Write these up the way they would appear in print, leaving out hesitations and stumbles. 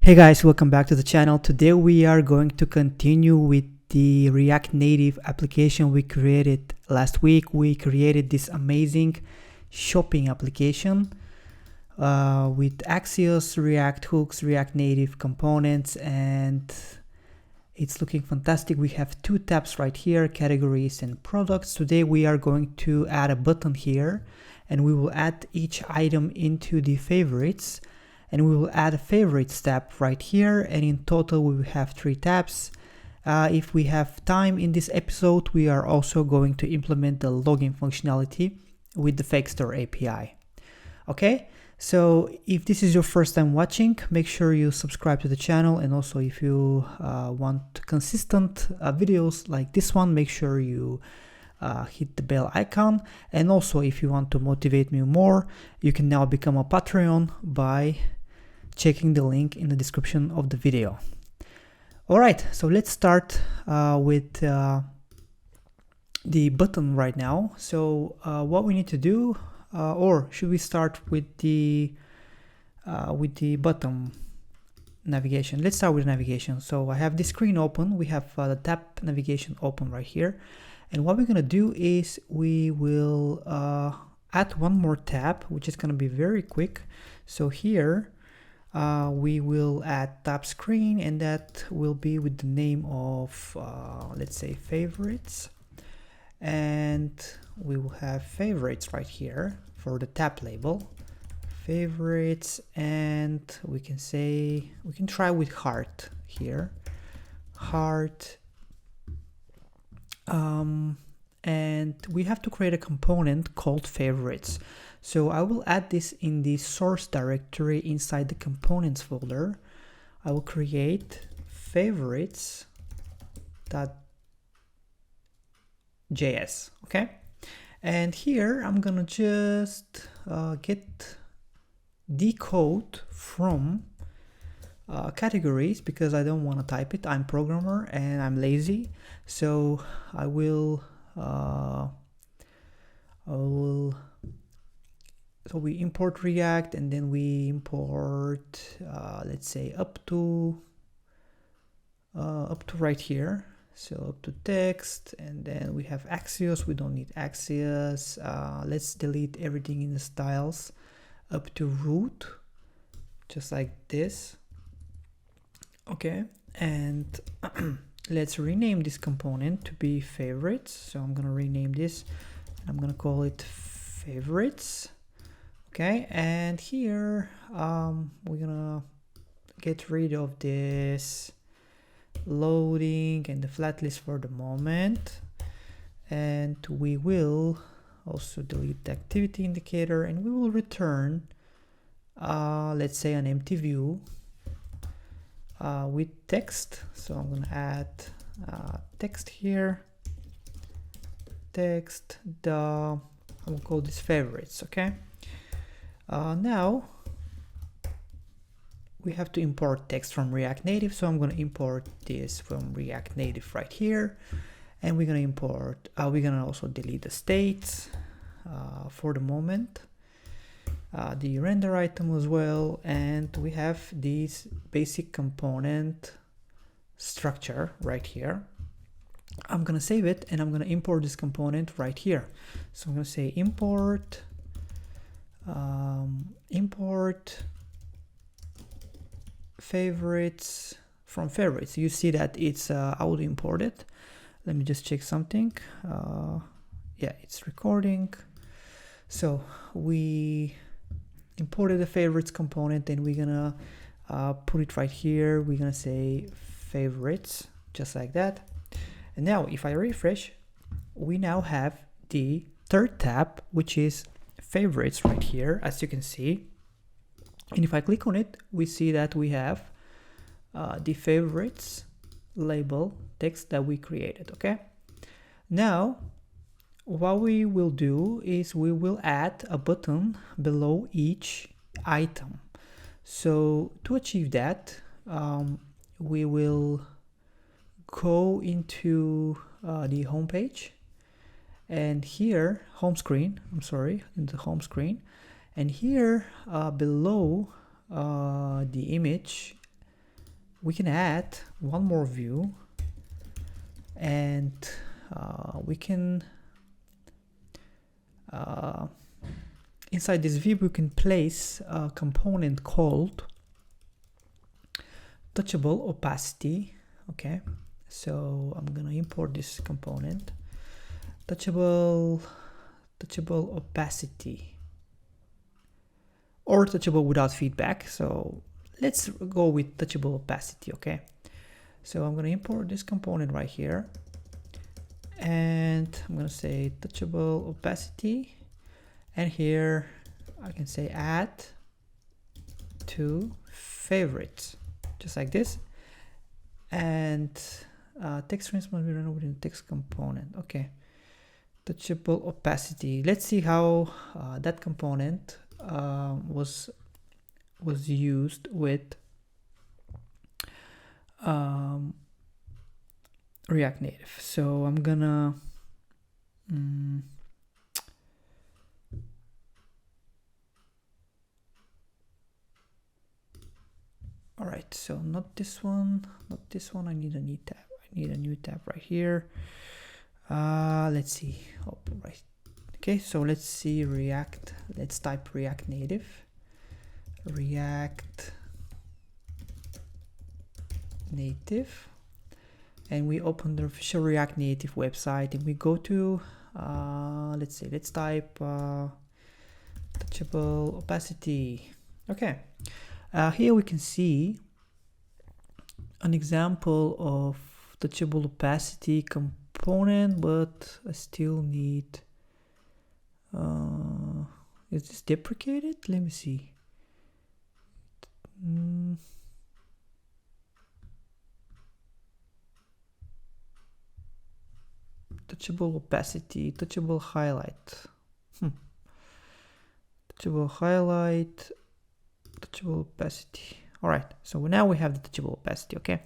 Hey guys, welcome back to the channel. Today we are going to continue with the React Native application we created last week. We created this amazing shopping application with AXIOS, React hooks, React Native components, and it's looking fantastic. We have two tabs right here, categories and products. Today we are going to add a button here, and we will add each item into the favorites. And we will add a favorites tab right here, and in total we will have 3 tabs. If we have time in this episode, we are also going to implement the login functionality with the FakeStore API. Okay, so if this is your first time watching, make sure you subscribe to the channel, and also if you want consistent videos like this one, make sure you hit the bell icon. And also if you want to motivate me more, you can now become a Patreon by checking the link in the description of the video. All right, so let's start with the button right now. So what we need to do, or should we start with the button navigation? Let's start with navigation. So I have this screen open. We have the tab navigation open right here. And what we're gonna do is we will add one more tab, which is gonna be very quick. So here, we will add tab screen, and that will be with the name of let's say favorites, and we will have favorites right here for the tab label, favorites, and we can try with heart here, heart, and we have to create a component called favorites. So I will add this in the source directory inside the components folder. I will create favorites.js, okay? And here I'm gonna just get decode from categories, because I don't want to type it. I'm programmer and I'm lazy, so so we import React, and then we import let's say up to right here, so up to text, and then we have AXIOS. We don't need AXIOS. Let's delete everything in the styles up to root, just like this. Okay, and let's rename this component to be favorites. So I'm gonna rename this, and I'm gonna call it favorites. Okay, and here we're gonna get rid of this loading and the flat list for the moment, and we will also delete the activity indicator, and we will return let's say an empty view with text. So I'm gonna add text here, text, I will call this favorites. Okay, now we have to import text from React Native, so I'm going to import this from React Native right here, and we're going to import, we're going to also delete the states for the moment, the render item as well, and we have this basic component structure right here. I'm going to save it, and I'm going to import this component right here. So I'm going to say import favorites from favorites. You see that it's auto imported. Let me just check something. Yeah, it's recording. So we imported the favorites component, and we're gonna put it right here. We're gonna say favorites, just like that. And now if I refresh, we now have the third tab, which is favorites right here, as you can see. And if I click on it, we see that we have the favorites label text that we created. Okay, now what we will do is we will add a button below each item. So to achieve that, we will go into the home page, and here in the home screen, and here below the image we can add one more view, and we can inside this view we can place a component called touchable opacity. Okay, so I'm gonna import this component, touchable opacity, or touchable without feedback. So let's go with touchable opacity. Okay, so I'm gonna import this component right here, and I'm gonna say touchable opacity, and here I can say add to favorites, just like this. And text strings must be run within the text component. Okay, touchable opacity. Let's see how that component was used with React Native. So I'm gonna all right, so not this one, I need a new tab. I need a new tab right here. Let's see. Oh, right. Okay, so let's see React. Let's type React Native. React Native, and we open the official React Native website, and we go to let's type touchable opacity. Okay, here we can see an example of touchable opacity component, but I still need is this deprecated? Let me see. Touchable opacity, touchable highlight. Touchable highlight, touchable opacity. All right, so now we have the touchable opacity. Okay,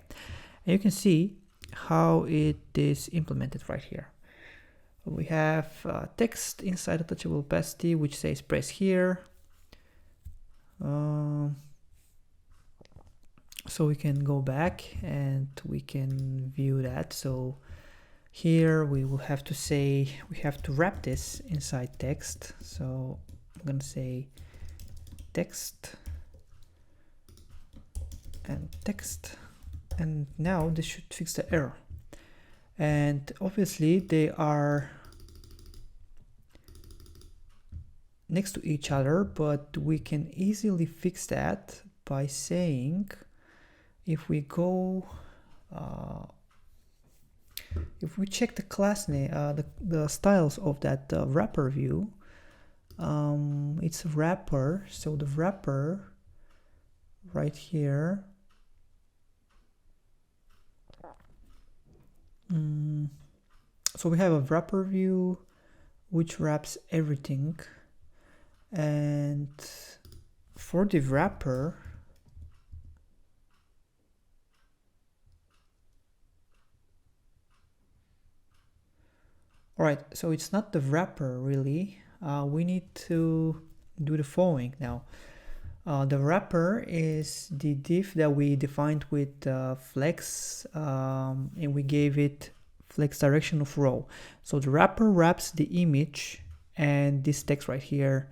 and you can see how it is implemented right here. We have text inside the touchable opacity, which says press here. So we can go back and we can view that. So here we will have to say, we have to wrap this inside text. So I'm going to say text and text, and now this should fix the error. And obviously they are next to each other, but we can easily fix that by saying, if we go if we check the class name, the styles of that wrapper view, it's wrapper. So the wrapper right here, so we have a wrapper view which wraps everything, and for the wrapper, all right, so it's not the wrapper really. We need to do the following now. The wrapper is the div that we defined with flex, and we gave it flex direction of row. So the wrapper wraps the image and this text right here,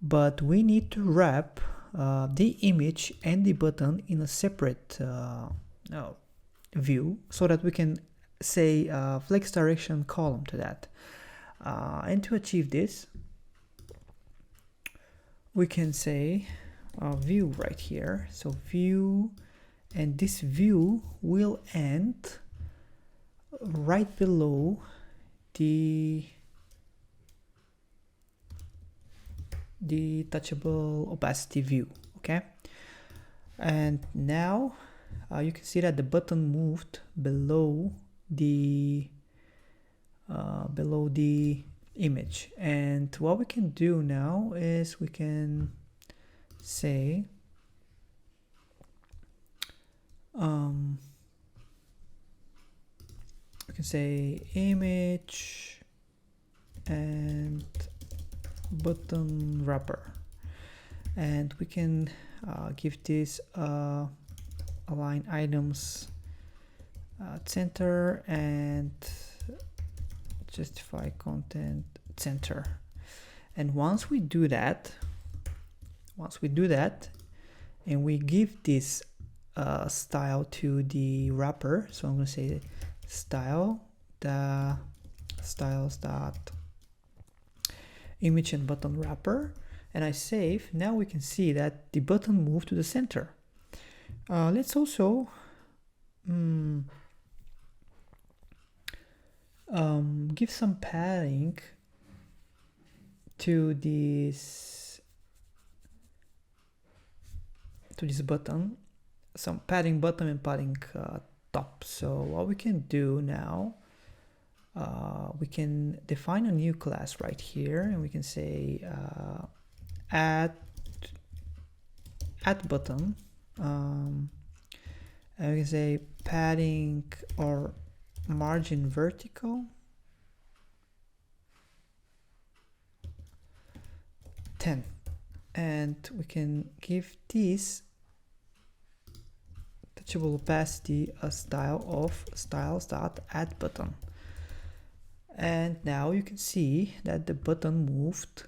but we need to wrap the image and the button in a separate view, so that we can say flex direction column to that. And to achieve this, we can say view right here. So view, and this view will end right below the touchable opacity view. Okay, and now you can see that the button moved below the image. And what we can do now is we can say we can say image and button wrapper, and we can give this a align items center and justify content center. And once we do that, and we give this style to the wrapper, so I'm going to say style the styles dot image and button wrapper, and I save. Now we can see that the button moved to the center. Let's also give some padding to this button, some padding bottom and padding top. So what we can do now, we can define a new class right here, and we can say add button, and we can say padding or margin vertical 10, and we can give this touchable opacity a style of styles.add button. And now you can see that the button moved.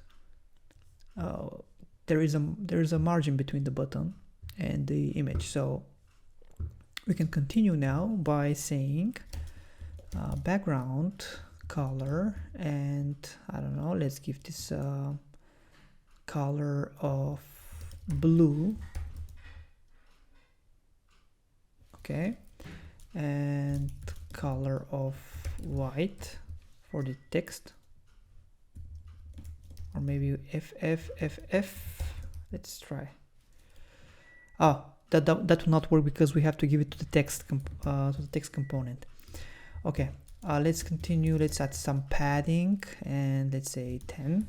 There is a margin between the button and the image, so we can continue now by saying background color, and I don't know, let's give this color of blue, okay, and color of white for the text, or maybe FF. Let's try. Oh, that will not work because we have to give it to the text component. Okay, let's continue. Let's add some padding, and let's say 10.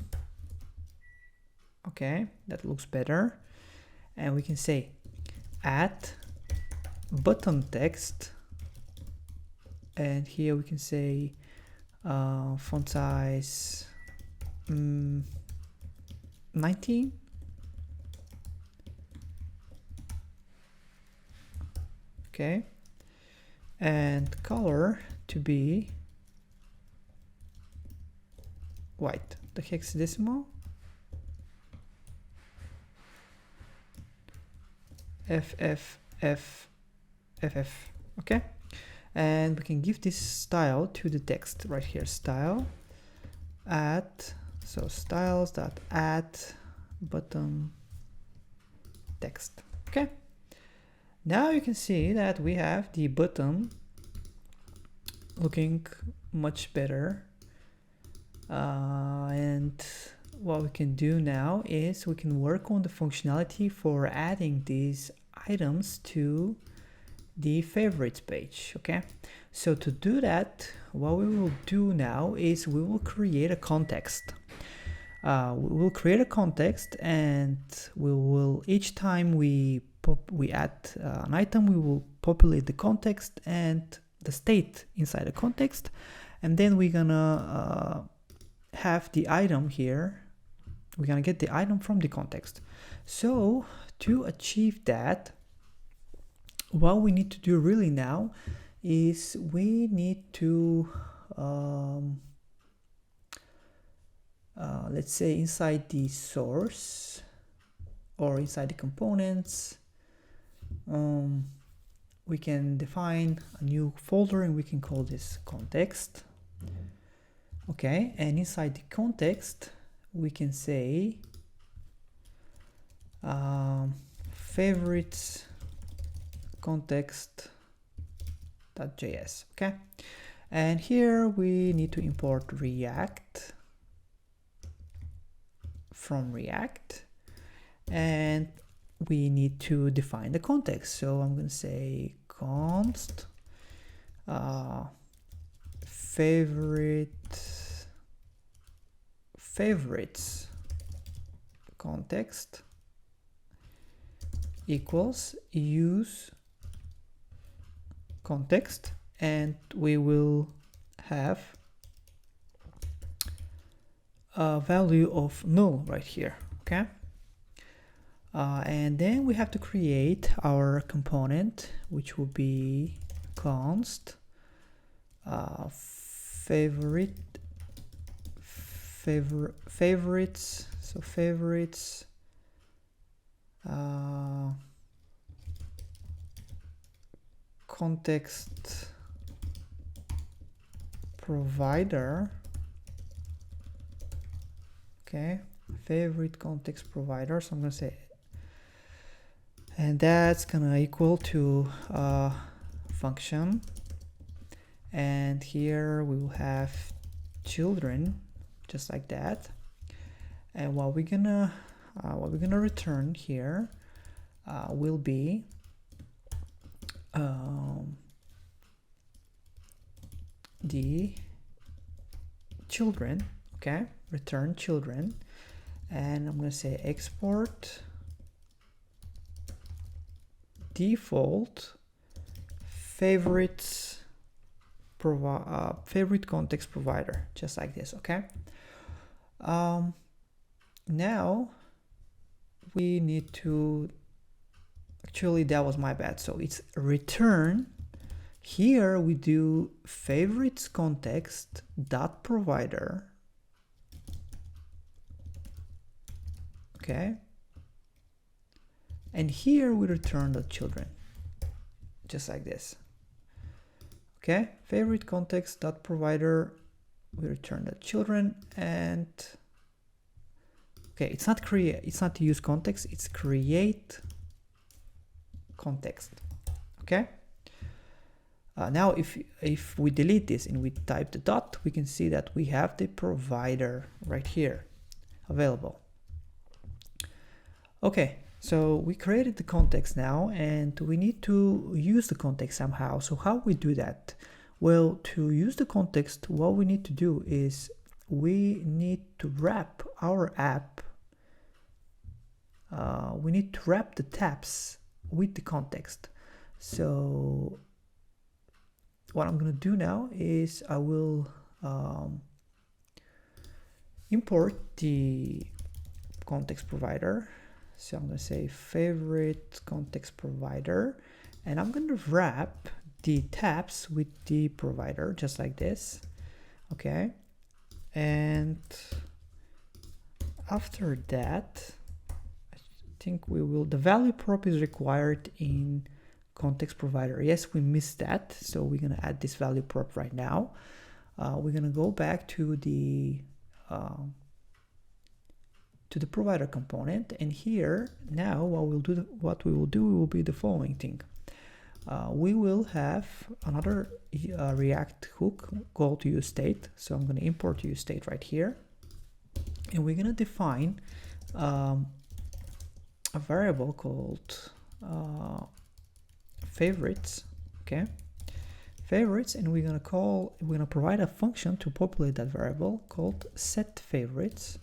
Okay, that looks better. And we can say add button text, and here we can say font size 19. Okay, and color to be white, the hexadecimal, FF. Okay, and we can give this style to the text right here, style add, so styles.add button text. Okay, now you can see that we have the button looking much better, and what we can do now is we can work on the functionality for adding these items to the favorites page. Okay, so to do that, what we will do now is we will create a context. We will create a context, and we will, each time we add an item, we will populate the context and the state inside the context, and then we're gonna have the item here. We're gonna get the item from the context. So to achieve that, what we need to do really now is we need to let's say inside the source or inside the components, we can define a new folder, and we can call this context. Okay, and inside the context we can say favorites context.js. okay, and here we need to import React from React, and we need to define the context. So I'm going to say const favorites context equals use context, and we will have a value of null right here. Okay, And then we have to create our component, which will be const favorites. So favorites context provider. Okay, favorite context provider. So I'm gonna say, and that's gonna equal to function, and here we will have children, just like that. And what we're gonna return here will be the children. Okay, return children, and I'm gonna say export default favorites favorite context provider, just like this. Okay, now we need to, actually that was my bad, so it's return. Here we do favorites context dot provider. Okay, and here we return the children, just like this. Okay, favorite context dot provider, we return the children, and okay, it's not create, it's not use context, it's create context. Okay, now if we delete this and we type the dot, we can see that we have the provider right here available. Okay, so we created the context now, and we need to use the context somehow. So how we do that? Well, to use the context, what we need to do is we need to wrap our app. We need to wrap the tabs with the context. So what I'm going to do now is I will import the context provider. So I'm going to say favorite context provider, and I'm going to wrap the tabs with the provider, just like this. Okay, and after that, I think we will, the value prop is required in context provider. Yes, we missed that, so we're going to add this value prop right now. We're going to go back to the provider component, and here now what we will do will be the following thing. We will have another React hook called useState. So I'm going to import useState right here, and we're going to define a variable called favorites. Okay, favorites, and we're going to provide a function to populate that variable called setFavorites.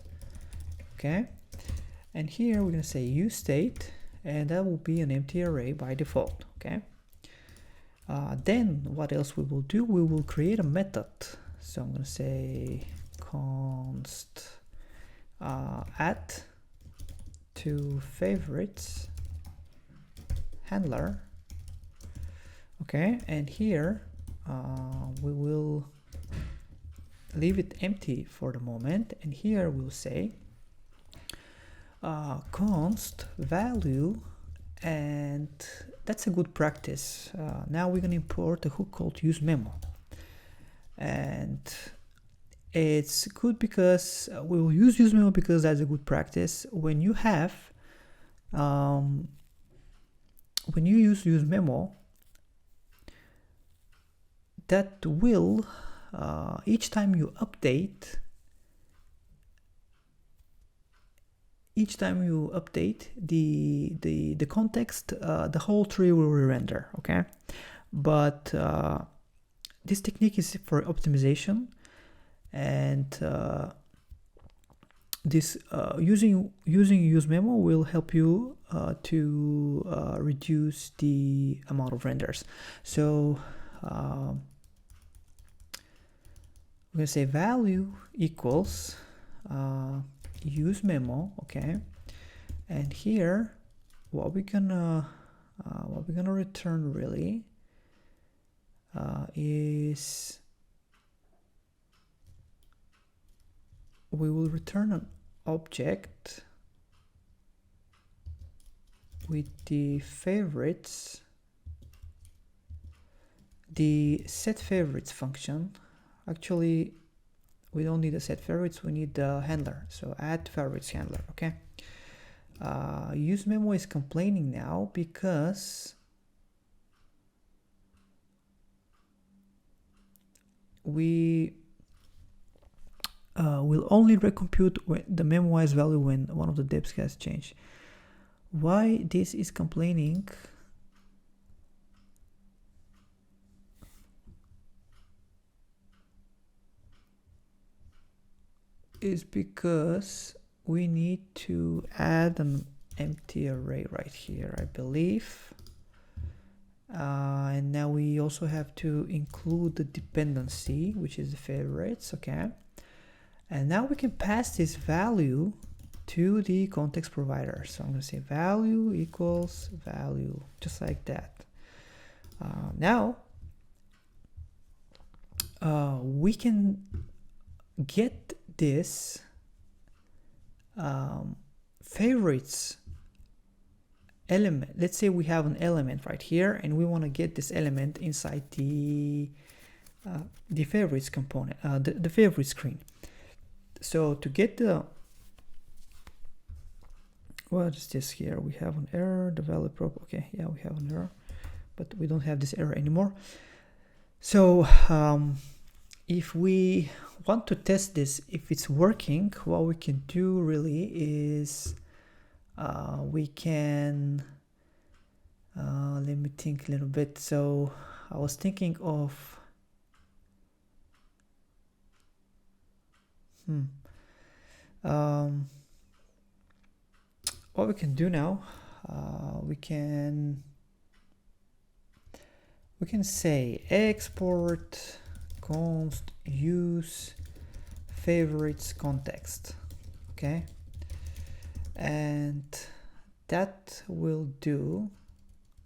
Okay, and here we're going to say useState, and that will be an empty array by default. Okay, then what else we will do? We will create a method. So I'm going to say const add to favorites handler. Okay, and here we will leave it empty for the moment, and here we'll say const value, and that's a good practice. Now we're going to import a hook called useMemo, and it's good because we will use useMemo because that's a good practice. When you have when you use useMemo, that will each time you update the context, the whole tree will re-render. Okay, but this technique is for optimization, and this using useMemo will help you to reduce the amount of renders. So we're going to say value equals useMemo. Okay, and here what we're gonna return really is we will return an object with the favorites, the set favorites function. Actually, we don't need a set favorites, we need the handler. So add favorites handler, okay? Use memo is complaining now because we will only recompute the memoized value when one of the depths has changed. Why this is complaining? Is because we need to add an empty array right here, I believe. And now we also have to include the dependency, which is the favorites, okay? And now we can pass this value to the context provider. So I'm going to say value equals value, just like that. Now we can get this favorites element. Let's say we have an element right here and we want to get this element inside the favorites component, the favorite screen. So to get the, what is this here? We have an error, the valid prop. Okay, yeah, we have an error, but we don't have this error anymore. So if we want to test this, if it's working, what we can do really is we can, let me think a little bit. So I was thinking of, what we can do now, we can say export const use favorites context, okay? And that will do,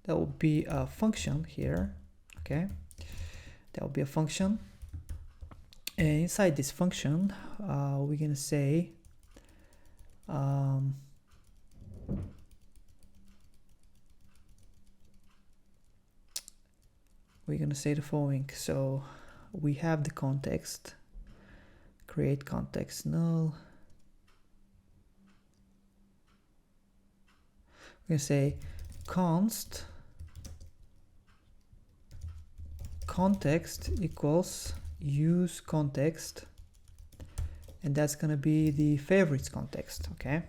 that will be a function here, okay? That will be a function. And inside this function, we're gonna say the following. So we have the context, create context null. We're gonna say const context equals use context, and that's gonna be the favorites context, okay?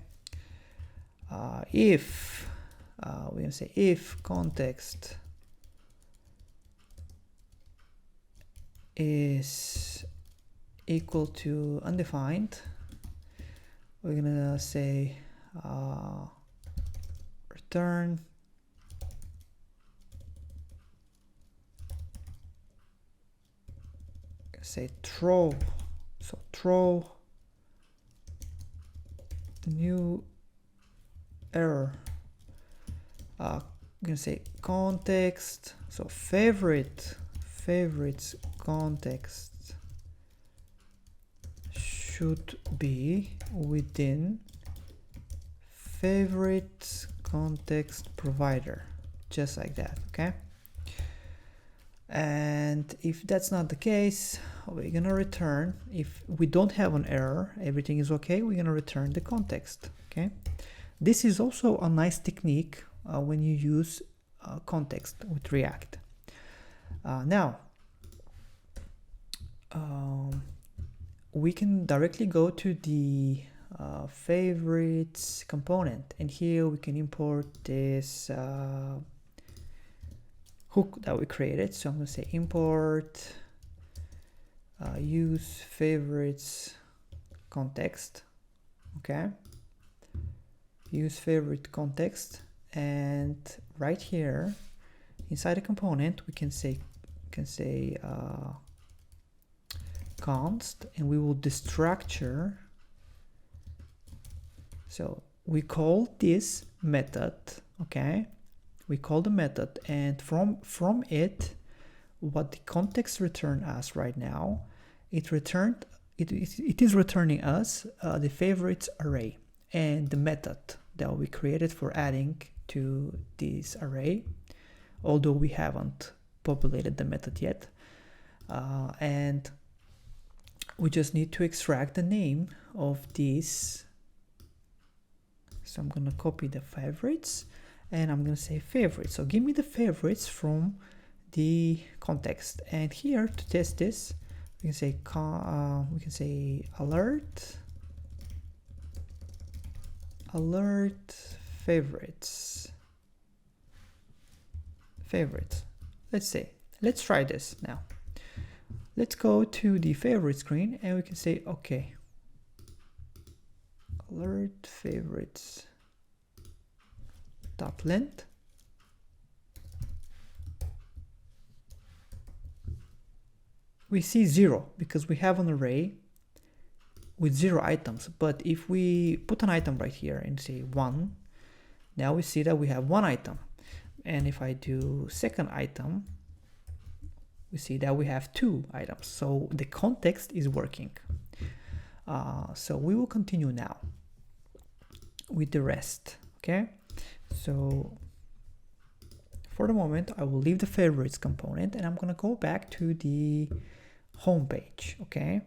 If we're gonna say if context is equal to undefined, we're gonna say return say throw, so throw the new error. I'm gonna say context, so favorites context should be within favorites context provider, just like that, okay? And if that's not the case, we're gonna return, if we don't have an error, everything is okay, we're gonna return the context, okay? This is also a nice technique when you use context with React. Now, we can directly go to the favorites component, and here we can import this hook that we created. So I'm going to say import use favorites context, okay? Use favorite context, and right here inside the component we can say const, and we will destructure. So we call this method, okay? We call the method, and from it, what the context returned us right now, it is returning us the favorites array and the method that we created for adding to this array, although we haven't populated the method yet. And we just need to extract the name of this. So I'm gonna copy the favorites and I'm gonna say favorites. So give me the favorites from the context. And here to test this, we can say alert favorites. Let's try this now. Let's go to the favorite screen and we can say, okay, alert favorites dot length. We see 0 because we have an array with 0 items. But if we put an item right here and say 1, now we see that we have 1 item. And if I do second item, we see that we have 2 items. So the context is working. So we will continue now with the rest. Okay. So for the moment, I will leave the favorites component and I'm going to go back to the home page. Okay.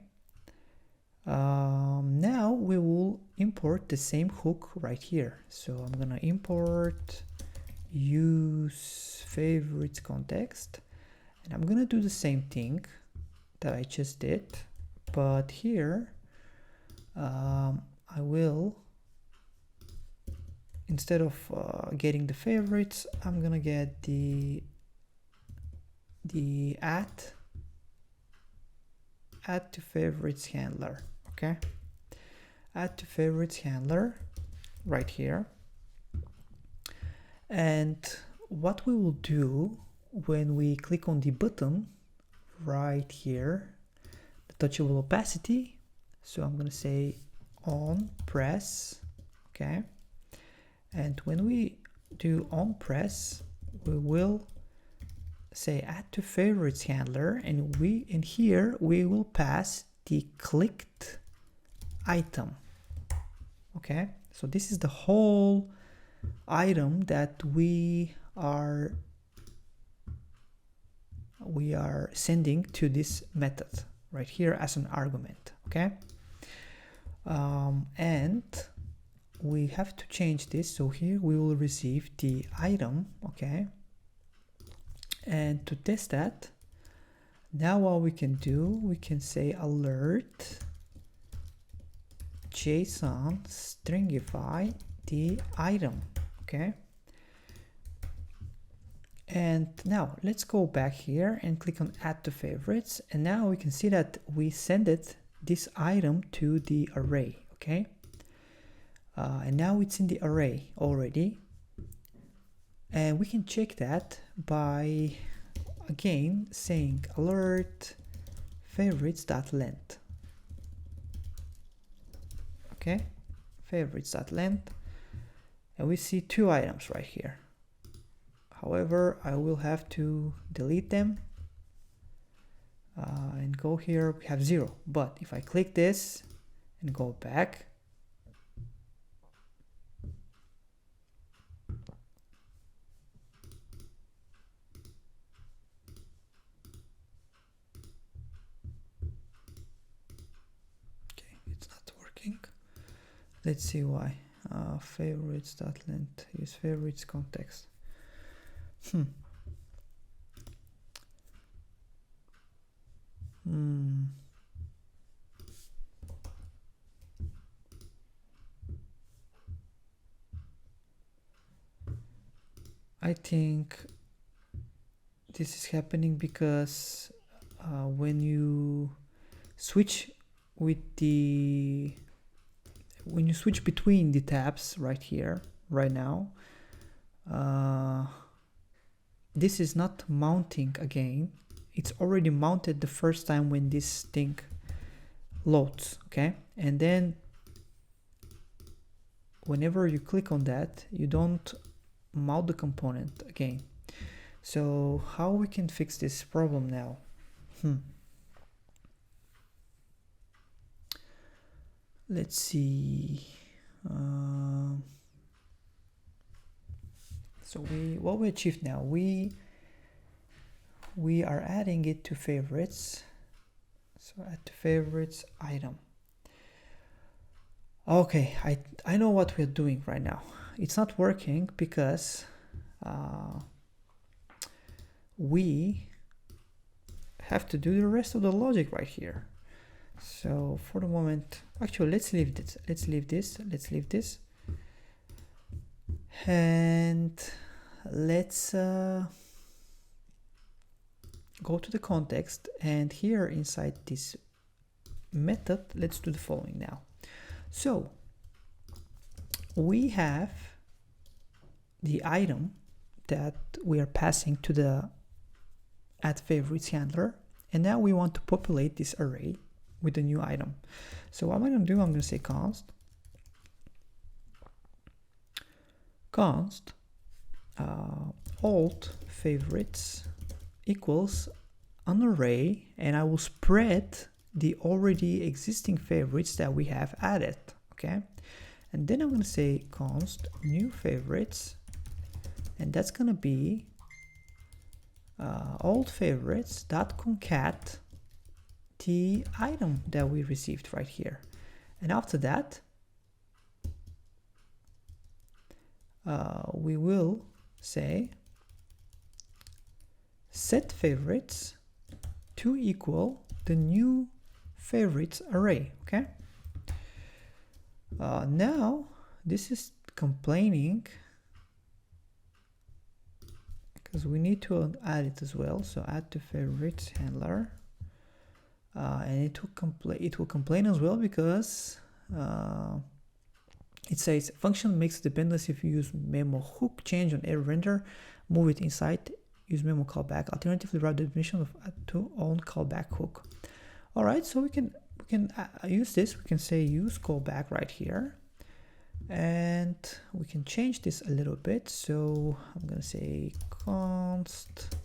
Now we will import the same hook right here. So I'm going to import use favorites context, and I'm going to do the same thing that I just did, but here I will, instead of getting the favorites, I'm gonna get the add to favorites handler. Okay, add to favorites handler right here. And what we will do when we click on the button right here, the touchable opacity, so I'm gonna say on press. Okay, and when we do on press, we will say add to favorites handler, and here we will pass the clicked item. Okay, so this is the whole item that we are sending to this method right here as an argument. Okay, and we have to change this, so here we will receive the item. Okay, and to test that, now what we can do, we can say alert JSON stringify the item. Okay, and now let's go back here and click on add to favorites, and now we can see that we send this item to the array. Okay, and now it's in the array already, and we can check that by again saying alert favorites.length. Okay, favorites.length, and we see 2 items right here. However, I will have to delete them and go here, we have 0. But if I click this and go back, okay, it's not working. Let's see why. Favorites.length, use favorites context. I think this is happening because when you switch between the tabs right here, right now, this is not mounting again. It's already mounted the first time when this thing loads. Okay, and then whenever you click on that, you don't mount the component again. So how we can fix this problem now? Let's see. So what we achieved now, we are adding it to favorites. So add to favorites item. Okay, I know what we're doing right now. It's not working because we have to do the rest of the logic right here. So for the moment, actually, let's leave this. Let's leave this, and let's go to the context, and here inside this method, let's do the following now. So we have the item that we are passing to the add favorites handler, and now we want to populate this array with a new item. So what I'm going to do, I'm going to say const alt favorites equals an array, and I will spread the already existing favorites that we have added. Okay, and then I'm going to say const new favorites, and that's going to be alt favorites dot concat the item that we received right here. And after that, we will say set favorites to equal the new favorites array. Okay, now this is complaining because we need to add it as well. So add to favorites handler, and it will complain as well because it says function makes dependency if you use memo hook change on every render, move it inside, use memo callback, alternatively write the definition of add to own callback hook. All right, so we can use this. We can say use callback right here, and we can change this a little bit. So I'm gonna say const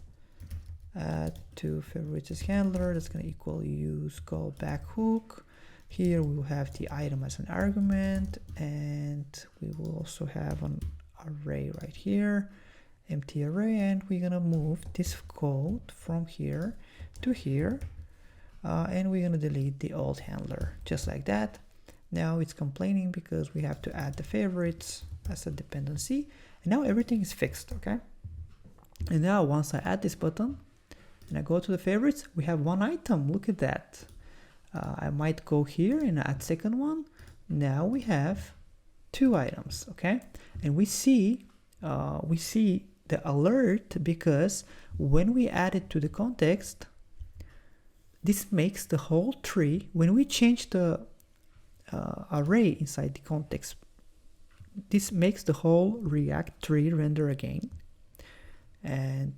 add to favorites handler, that's gonna equal use callback hook. Here we will have the item as an argument, and we will also have an array right here, empty array, and we're gonna move this code from here to here, and we're gonna delete the old handler just like that. Now it's complaining because we have to add the favorites as a dependency, and now everything is fixed. Okay, and now once I add this button and I go to the favorites, we have one item. Look at that. I might go here and add second one. Now we have two items. Okay, and we see the alert because when we add it to the context, this makes the whole tree. When we change the array inside the context, this makes the whole React tree render again, and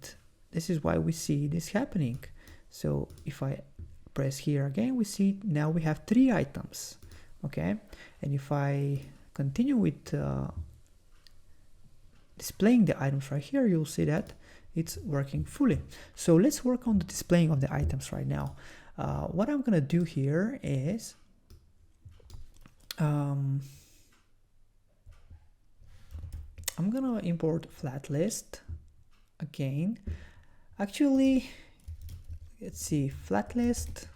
this is why we see this happening. So if I press here again, we see now we have three items. Okay, and if I continue with displaying the items right here, you'll see that it's working fully. So let's work on the displaying of the items right now. What I'm gonna do here is I'm gonna import flat list again. Actually, let's see, flat list.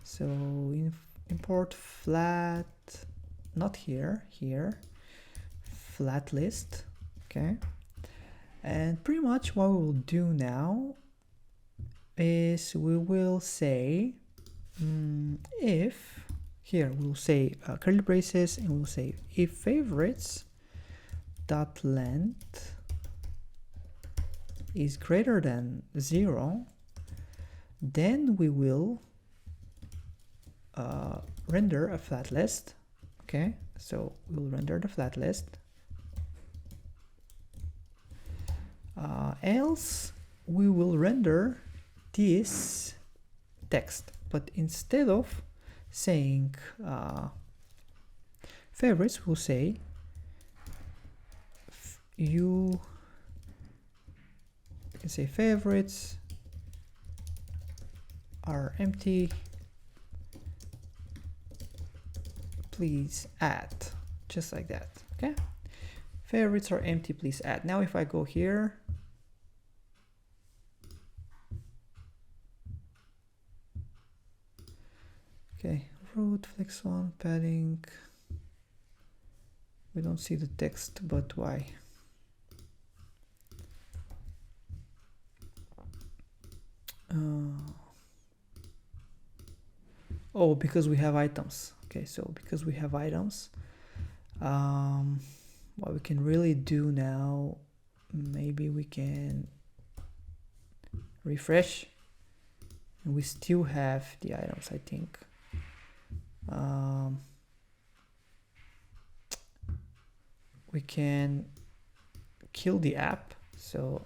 So import flat, not here, flat list. Okay, and pretty much what we will do now is we will say if, here we'll say curly braces, and we'll say if favorites dot length is greater than 0, then we will render a flat list. Okay, so we'll render the flat list. Else we will render this text, but instead of saying favorites, we'll say you can say favorites are empty, please add, just like that. Okay, favorites are empty, please add. Now if I go here, okay, root, flex one, padding, we don't see the text, but why? Oh, because we have items. Okay, so because we have items, what we can really do now, maybe we can refresh, and we still have the items, I think. We can kill the app, so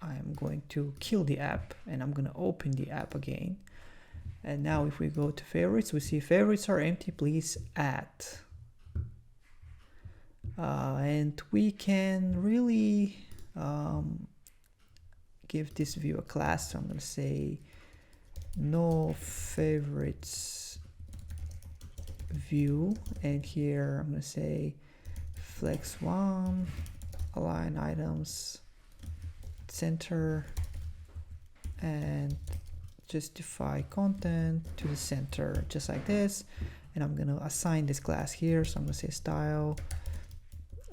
I'm going to kill the app and I'm going to open the app again. And now if we go to favorites, we see favorites are empty, please add. And we can really give this view a class. So I'm going to say no favorites view, and here I'm going to say flex one, align items, center, and justify content to the center, just like this. And I'm going to assign this class here, so I'm going to say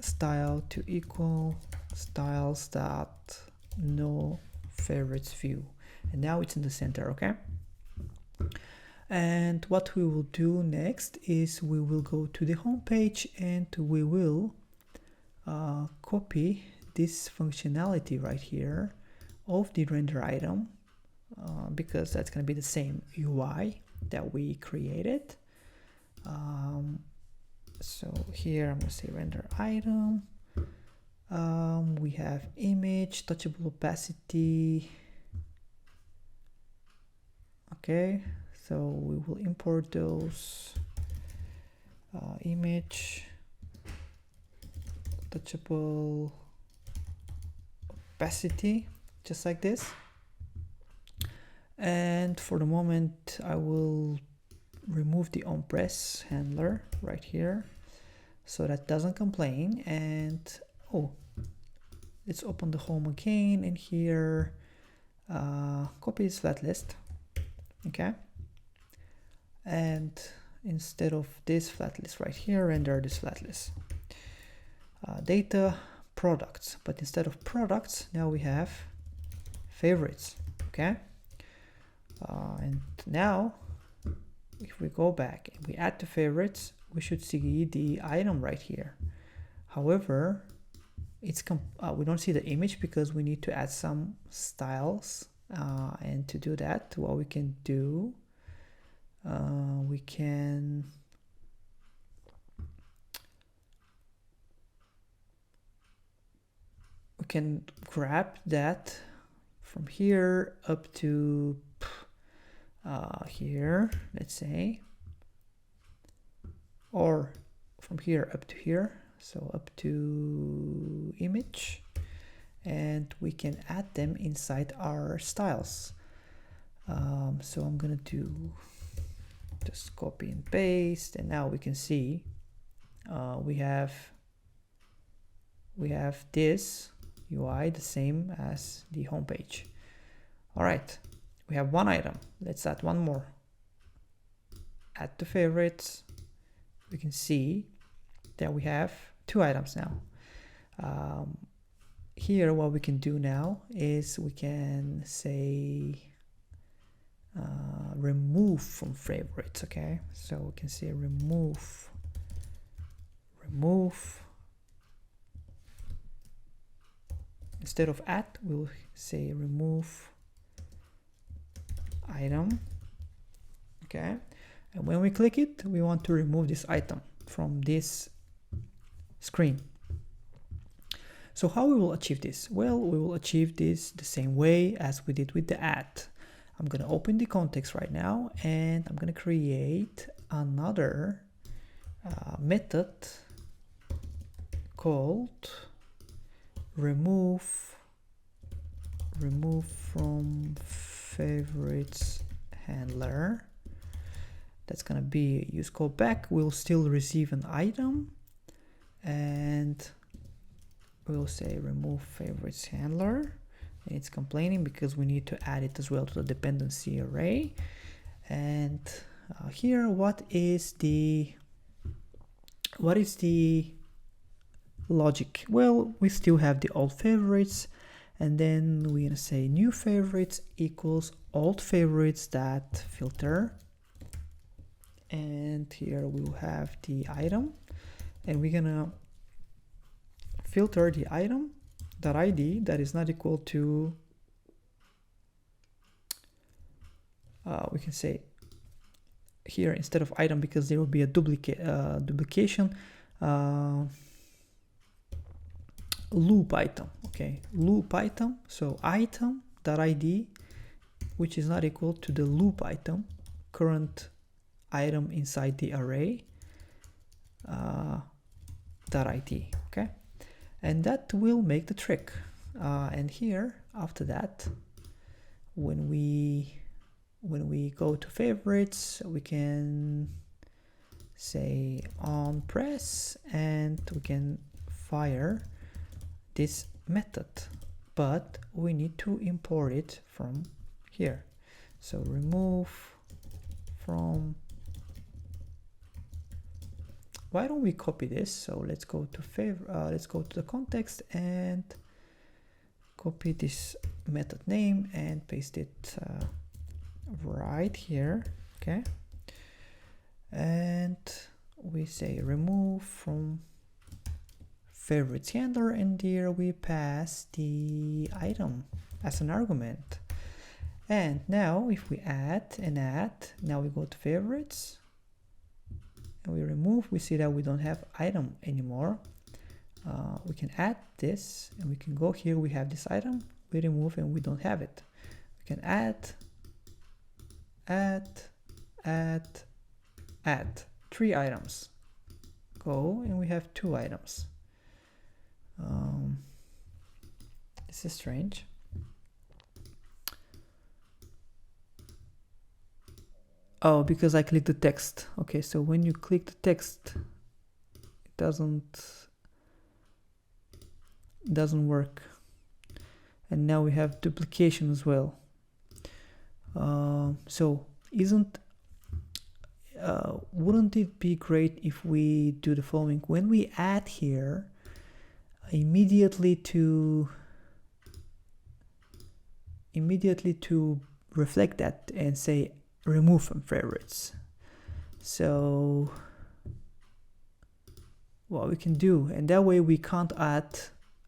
style to equal styles dot no favorites view, and now it's in the center. Okay, and what we will do next is we will go to the home page and we will copy this functionality right here of the render item, because that's going to be the same UI that we created. So here I'm going to say render item. We have image, touchable opacity. Okay, so we will import those. Image, touchable opacity, just like this. And for the moment, I will remove the onPress handler right here, so that doesn't complain. And oh, let's open the home again, and here copy this flat list. Okay, and instead of this flat list right here, render this flat list. Data products, but instead of products, now we have favorites. Okay, and now if we go back and we add to favorites, we should see the item right here. However, it's we don't see the image because we need to add some styles, and to do that, what we can do, we can grab that from here up to here, let's say, or from here up to here, so up to image, and we can add them inside our styles. So I'm gonna do just copy and paste, and now we can see we have this UI the same as the home page. All right, we have one item. Let's add one more. Add to favorites. We can see that we have two items now. Here, what we can do now is we can say remove from favorites. Okay, so we can say remove. Instead of add, we'll say remove item. Okay, and when we click it, we want to remove this item from this screen. So how we will achieve this? Well, we will achieve this the same way as we did with the add. I'm going to open the context right now, and I'm going to create another method called remove from favorites handler. That's gonna be use callback. We'll still receive an item, and we'll say remove favorites handler. And it's complaining because we need to add it as well to the dependency array. And here, what is the logic? Well, we still have the old favorites, and then we're gonna say new favorites equals old favorites that filter. And here we'll have the item, and we're gonna filter the item .id that is not equal to, we can say here instead of item, because there will be a duplication, loop item. Okay, loop item. So item.id, which is not equal to the loop item, current item inside the array, .id. Okay, and that will make the trick. And here after that, when we go to favorites, we can say on press, and we can fire this method, but we need to import it from here. So remove from, why don't we copy this? So let's go to let's go to the context and copy this method name and paste it right here. Okay, and we say remove from favorites handler, and here we pass the item as an argument. And now if we add, now we go to favorites and we remove, we see that we don't have item anymore. We can add this, and we can go here, we have this item, we remove, and we don't have it. We can add 3 items, go, and we have 2 items. This is strange. Oh, because I clicked the text. Okay, so when you click the text, it doesn't work. And now we have duplication as well. So wouldn't it be great if we do the following? When we add here, immediately to reflect that and say remove from favorites. So what we can do, and that way we can't add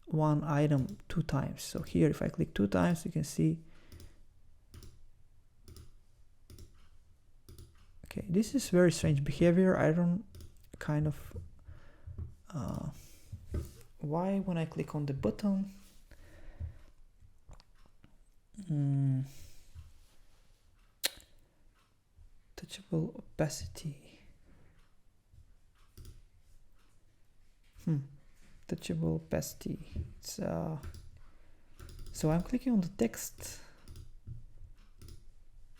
one item 2 times. So here, if I click 2 times, you can see, okay, this is very strange behavior. I don't kind of why when I click on the button, touchable opacity, touchable opacity, it's so I'm clicking on the text.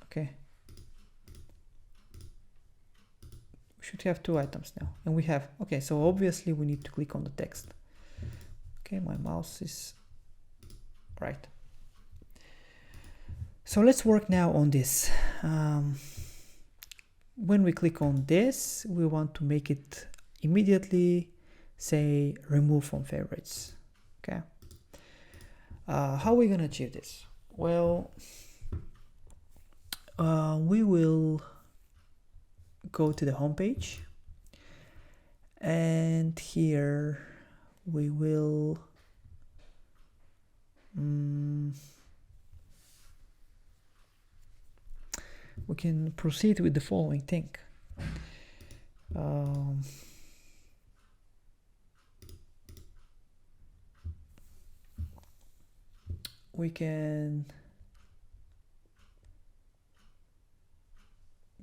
Okay, we should have 2 items now, and we have, okay, so obviously we need to click on the text. Okay, my mouse is right. So let's work now on this. When we click on this, we want to make it immediately say remove from favorites. Okay, how are we gonna achieve this? Well, we will go to the home page, and here we will we can proceed with the following thing. We can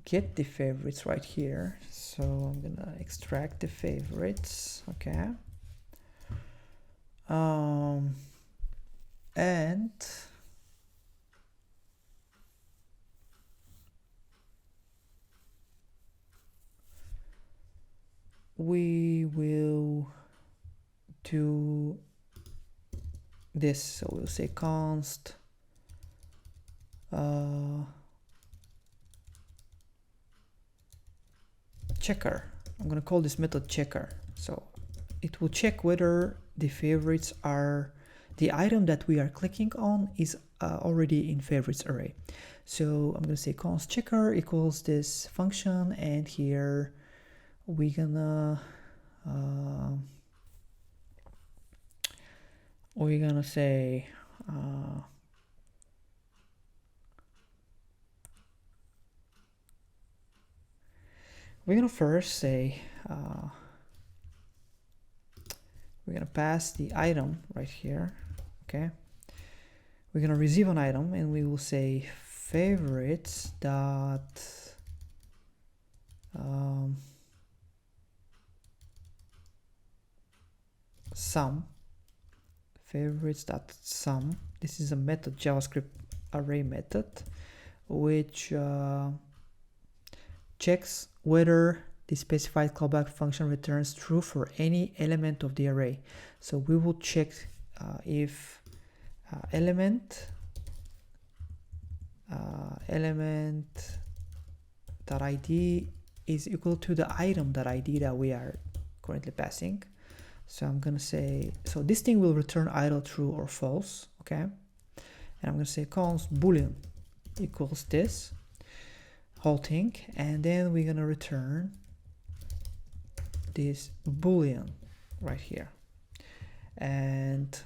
get the favorites right here. So I'm gonna extract the favorites. Okay. And we will do this. So we'll say const checker. I'm gonna call this method checker. So it will check whether the favorites are, the item that we are clicking on is already in favorites array. So I'm gonna say const checker equals this function, and here we're gonna say we're gonna first say we're gonna pass the item right here. Okay, we're gonna receive an item, and we will say favorites dot sum. Favorites dot sum. This is a method, JavaScript array method, which checks whether the specified callback function returns true for any element of the array. So we will check if element that ID is equal to the item that ID that we are currently passing. So I'm gonna say, so this thing will return either true or false. Okay, and I'm gonna say const boolean equals this whole thing, and then we're gonna return this boolean right here. And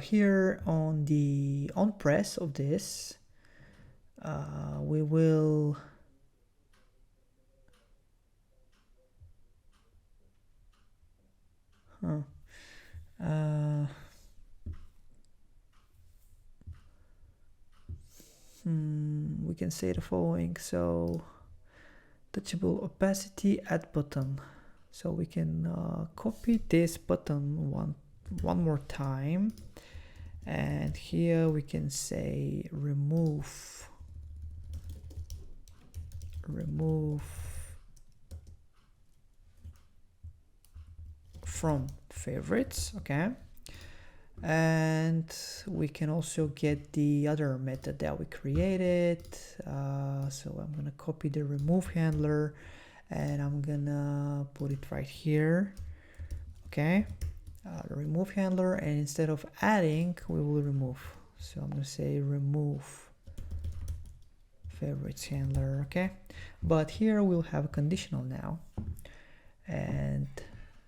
here on the on press of this, we will we can say the following. So touchable opacity add button. So we can copy this button one more time, and here we can say remove from favorites. Okay, and we can also get the other method that we created. So I'm gonna copy the remove handler, and I'm gonna put it right here. Okay, the remove handler, and instead of adding, we will remove. So I'm gonna say remove favorites handler. Okay, but here we'll have a conditional now, and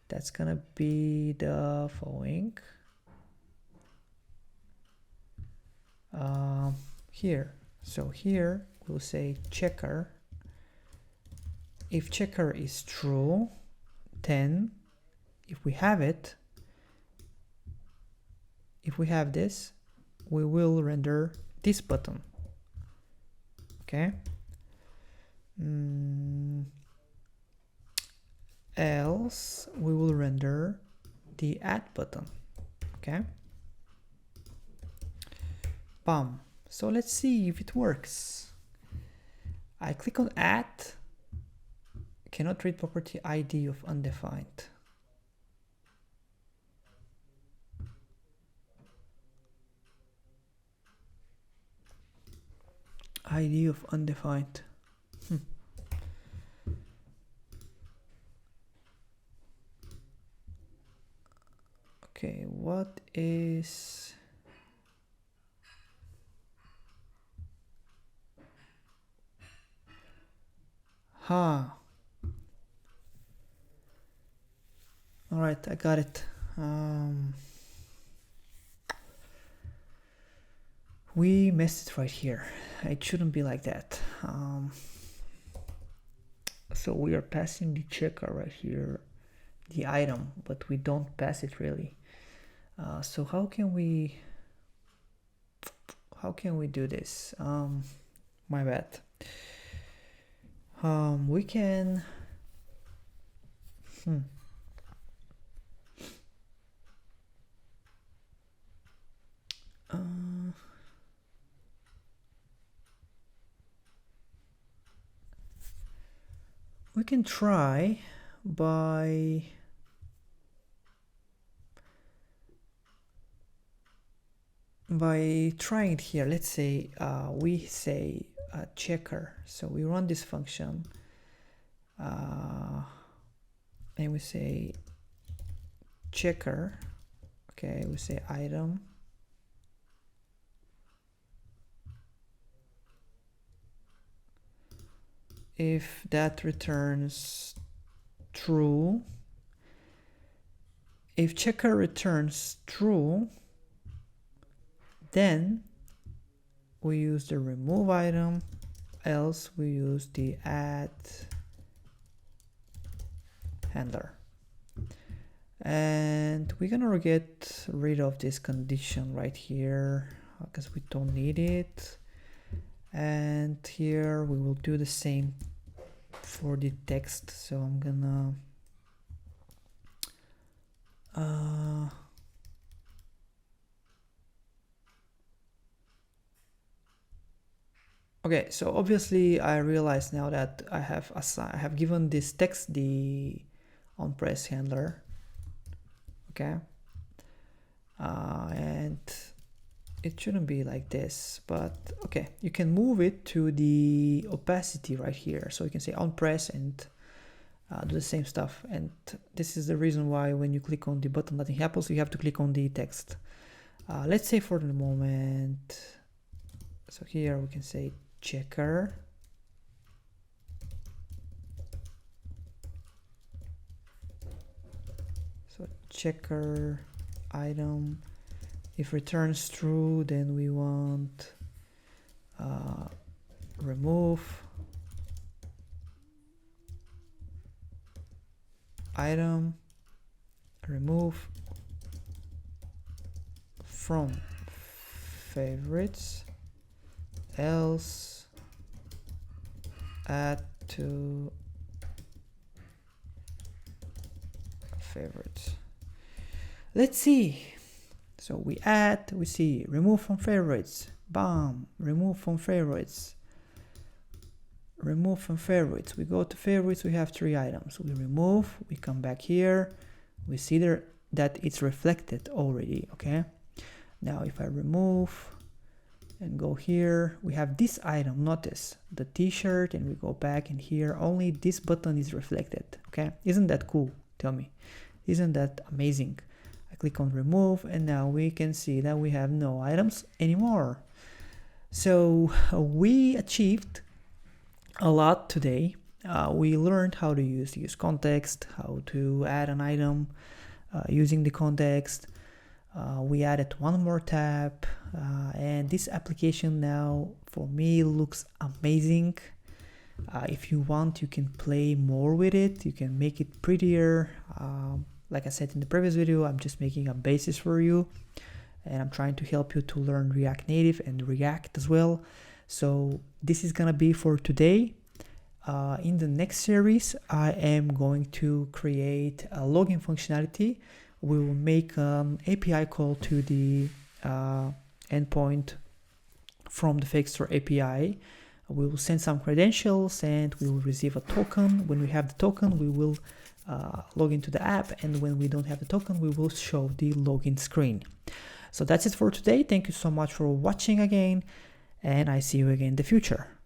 that's gonna be the following. Here, so here we'll say checker. If checker is true, then if we have it, if we have this, we will render this button. Okay, else we will render the add button. Okay, bam. So let's see if it works. I click on add, cannot read property ID of undefined. ID of undefined. Okay, what is all right, I got it. We messed it right here. It shouldn't be like that. So we are passing the checker right here, the item, but we don't pass it really. So how can we do this? My bad. We can We can try by trying it here. Let's say we say checker, so we run this function and we say checker. Okay, we say item, if that returns true, if checker returns true, then we use the remove item, else we use the add handler. And we're gonna get rid of this condition right here because we don't need it. And here we will do the same for the text. So I'm gonna okay, so obviously I realize now that I have given this text the onPress handler. Okay, and it shouldn't be like this, but okay, you can move it to the opacity right here. So you can say onPress and do the same stuff. And this is the reason why when you click on the button nothing happens, you have to click on the text. Let's say for the moment, so here we can say checker. So checker item, if returns true, then we want remove item, remove from favorites, else add to favorites. Let's see. So we add, we see remove from favorites, bam, remove from favorites, remove from favorites. We go to favorites, we have 3 items. We remove, we come back here, we see there that it's reflected already. Okay, now if I remove and go here, we have this item, notice the t-shirt, and we go back, and here only this button is reflected. Okay, isn't that cool? Tell me, isn't that amazing? I click on remove, and now we can see that we have no items anymore. So we achieved a lot today. We learned how to use context, how to add an item using the context. We added one more tab, and this application now for me looks amazing. If you want, you can play more with it, you can make it prettier. Like I said in the previous video, I'm just making a basis for you, and I'm trying to help you to learn React Native and React as well. So this is gonna be for today. In the next series, I am going to create a login functionality. We will make an API call to the endpoint from the FakeStore API. We will send some credentials and we will receive a token. When we have the token, we will log into the app, and when we don't have the token, we will show the login screen. So that's it for today. Thank you so much for watching again, and I see you again in the future.